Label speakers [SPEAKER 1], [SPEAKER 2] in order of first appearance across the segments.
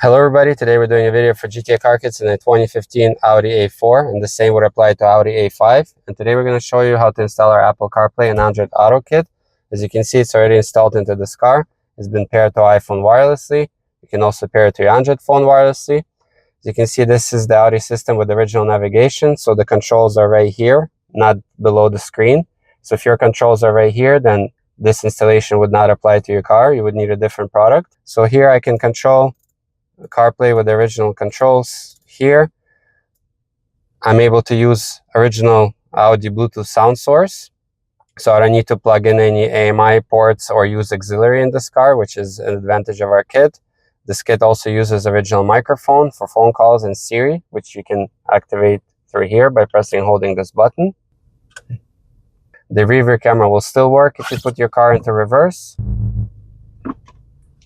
[SPEAKER 1] Hello everybody, today we're doing a video for GTA Car Kits in a 2015 Audi A4, and the same would apply to Audi A5. And today we're going to show you how to install our Apple CarPlay and Android Auto kit. As you can see, it's already installed into this car. It's been paired to iPhone wirelessly. You can also pair it to your Android phone wirelessly. As you can see, this is the Audi system with the original navigation, so the controls are right here, not below the screen. So if your controls are right here, then this installation would not apply to your car. You would need a different product. So here I can control CarPlay with the original controls. Here I'm able to use original Audi Bluetooth sound source, so I don't need to plug in any AMI ports or use auxiliary in this car, which is an advantage of our kit. This kit also uses original microphone for phone calls and Siri, which you can activate through here by pressing and holding this button. The rear view camera will still work if you put your car into reverse.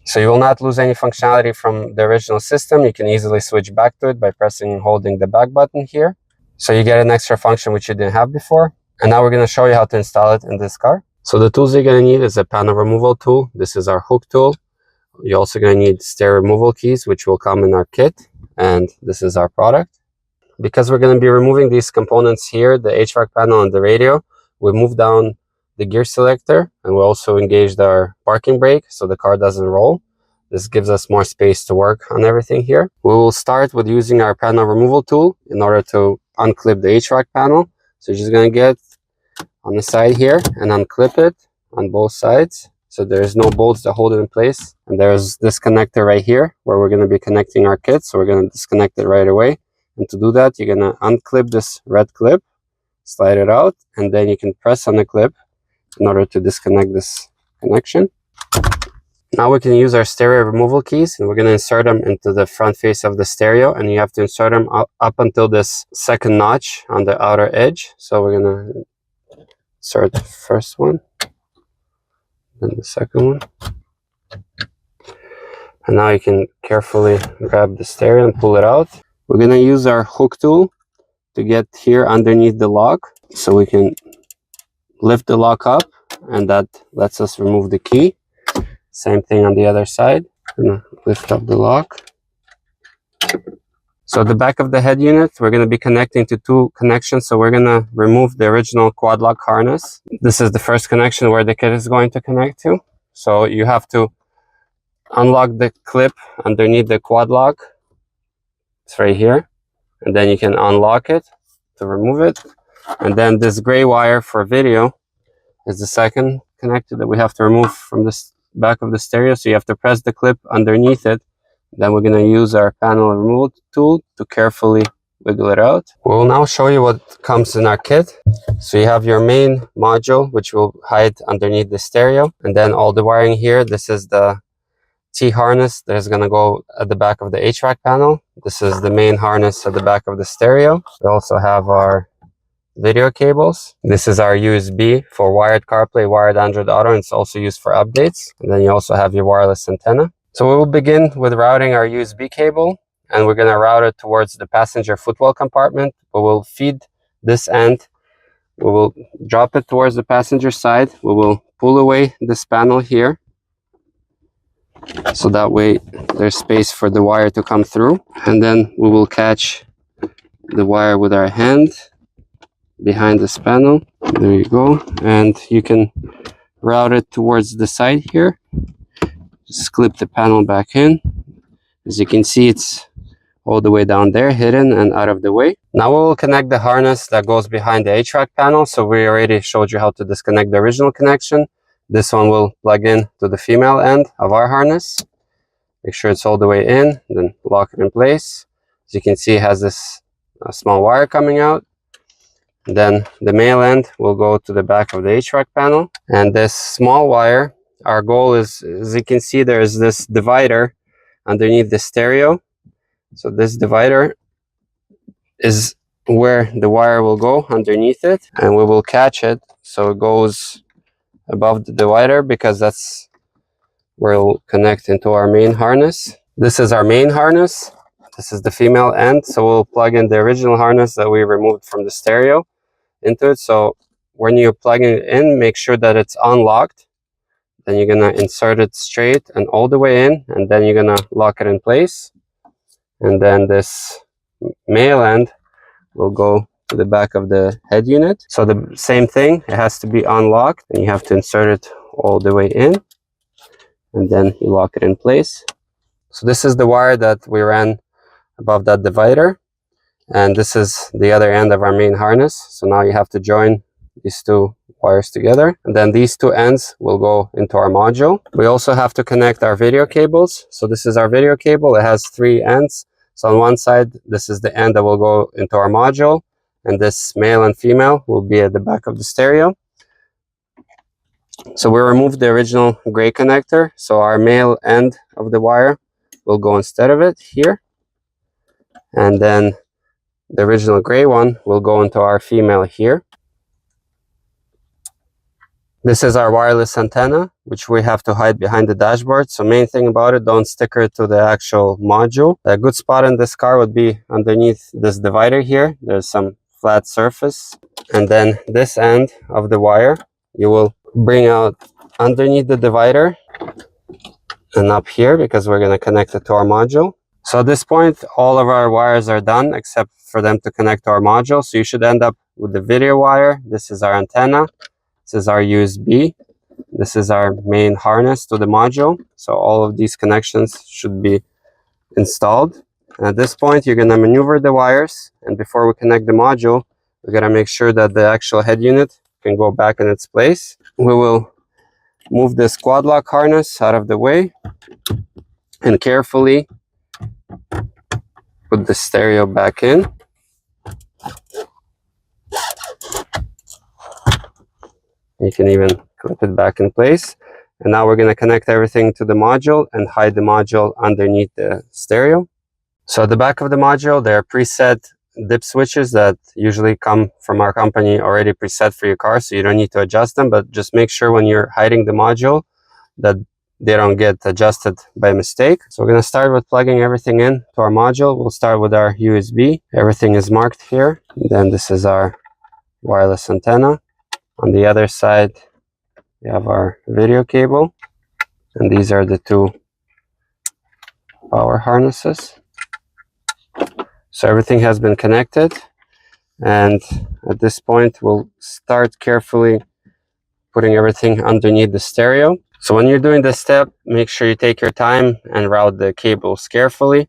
[SPEAKER 1] So you will not lose any functionality from the original system. You can easily switch back to it by pressing and holding the back button here. So you get an extra function which you didn't have before. And now we're going to show you how to install it in this car. So the tools you're going to need is a panel removal tool. This is our hook tool. You're also going to need stair removal keys, which will come in our kit. And this is our product. Because we're going to be removing these components here, the HVAC panel and the radio, we move down the gear selector, and we also engaged our parking brake so the car doesn't roll. This gives us more space to work on everything here. We will start with using our panel removal tool in order to unclip the HVAC panel. So you're just going to get on the side here and unclip it on both sides. So there's no bolts that hold it in place. And there's this connector right here where we're going to be connecting our kit. So we're going to disconnect it right away. And to do that, you're going to unclip this red clip, slide it out, and then you can press on the clip in order to disconnect this connection. Now we can use our stereo removal keys, and we're going to insert them into the front face of the stereo, and you have to insert them up until this second notch on the outer edge. So we're going to insert the first one, then the second one. And now you can carefully grab the stereo and pull it out. We're going to use our hook tool to get here underneath the lock, so we can lift the lock up, and that lets us remove the key. Same thing on the other side. I'm gonna lift up the lock. So at the back of the head unit, we're going to be connecting to two connections. So we're going to remove the original quad lock harness. This is the first connection where the kit is going to connect to. So you have to unlock the clip underneath the quad lock. It's right here. And then you can unlock it to remove it. And then this gray wire for video is the second connector that we have to remove from this back of the stereo. So you have to press the clip underneath it. Then we're going to use our panel removal tool to carefully wiggle it out. We'll now show you what comes in our kit. So you have your main module, which will hide underneath the stereo. And then all the wiring here, this is the T harness that is going to go at the back of the HVAC panel. This is the main harness at the back of the stereo. We also have our video cables. This is our USB for wired CarPlay, wired Android Auto, and it's also used for updates. And then you also have your wireless antenna. So we will begin with routing our USB cable, and we're going to route it towards the passenger footwell compartment. We will feed this end. We will drop it towards the passenger side. We will pull away this panel here, so that way there's space for the wire to come through. And then we will catch the wire with our hand behind this panel. There you go. And you can route it towards the side here. Just clip the panel back in. As you can see, it's all the way down there, hidden and out of the way. Now we will connect the harness that goes behind the HVAC panel. So we already showed you how to disconnect the original connection. This one will plug in to the female end of our harness. Make sure it's all the way in, then lock it in place. As you can see, it has this small wire coming out. Then the male end will go to the back of the HVAC panel. And this small wire, our goal is, as you can see, there's this divider underneath the stereo. So this divider is where the wire will go underneath it. And we will catch it so it goes above the divider, because that's where it will connect into our main harness. This is our main harness. This is the female end. So we'll plug in the original harness that we removed from the stereo into it. So when you're plugging it in, make sure that it's unlocked. Then you're going to insert it straight and all the way in, and then you're going to lock it in place. And then this male end will go to the back of the head unit. So the same thing, it has to be unlocked, and you have to insert it all the way in, and then you lock it in place. So this is the wire that we ran above that divider, and this is the other end of our main harness. So now you have to join these two wires together, and then these two ends will go into our module. We also have to connect our video cables. So this is our video cable. It has 3 ends. So on one side, this is the end that will go into our module, and this male and female will be at the back of the stereo. So we removed the original gray connector, so our male end of the wire will go instead of it here, and then the original gray one will go into our female here. This is our wireless antenna, which we have to hide behind the dashboard. So main thing about it, don't sticker it to the actual module. A good spot in this car would be underneath this divider here. There's some flat surface. And then this end of the wire, you will bring out underneath the divider and up here, because we're going to connect it to our module. So at this point, all of our wires are done except for them to connect to our module. So you should end up with the video wire. This is our antenna. This is our USB. This is our main harness to the module. So all of these connections should be installed. And at this point, you're going to maneuver the wires. And before we connect the module, we're going to make sure that the actual head unit can go back in its place. We will move this quad lock harness out of the way and carefully put the stereo back in. You can even clip it back in place. And now we're going to connect everything to the module and hide the module underneath the stereo. So at the back of the module, there are preset dip switches that usually come from our company already preset for your car, so you don't need to adjust them, but just make sure when you're hiding the module that they don't get adjusted by mistake. So we're going to start with plugging everything in to our module. We'll start with our USB. Everything is marked here. Then this is our wireless antenna. On the other side, we have our video cable, and these are the 2 power harnesses. So everything has been connected, and at this point, we'll start carefully putting everything underneath the stereo. So when you're doing this step, make sure you take your time and route the cables carefully.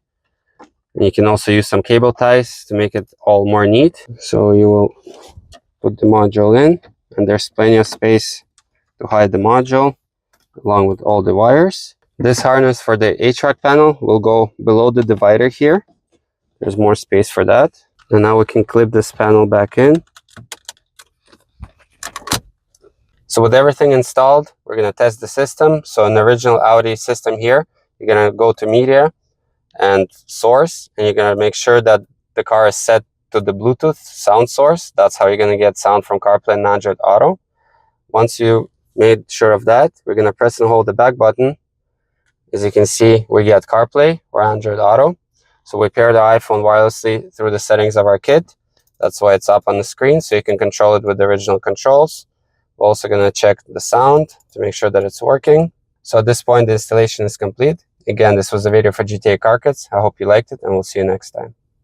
[SPEAKER 1] And you can also use some cable ties to make it all more neat. So you will put the module in, and there's plenty of space to hide the module along with all the wires. This harness for the HVAC panel will go below the divider here. There's more space for that. And now we can clip this panel back in. So with everything installed, we're going to test the system. So in the original Audi system here, you're going to go to media and source, and you're going to make sure that the car is set to the Bluetooth sound source. That's how you're going to get sound from CarPlay and AndroidAuto. Once you made sure of that, we're going to press and hold the back button. As you can see, we get CarPlay or AndroidAuto. So we pair the iPhone wirelessly through the settings of our kit. That's why it's up on the screen, so you can control it with the original controls. We're also going to check the sound to make sure that it's working. So at this point, the installation is complete. Again, this was a video for GTA Car Kits. I hope you liked it, and we'll see you next time.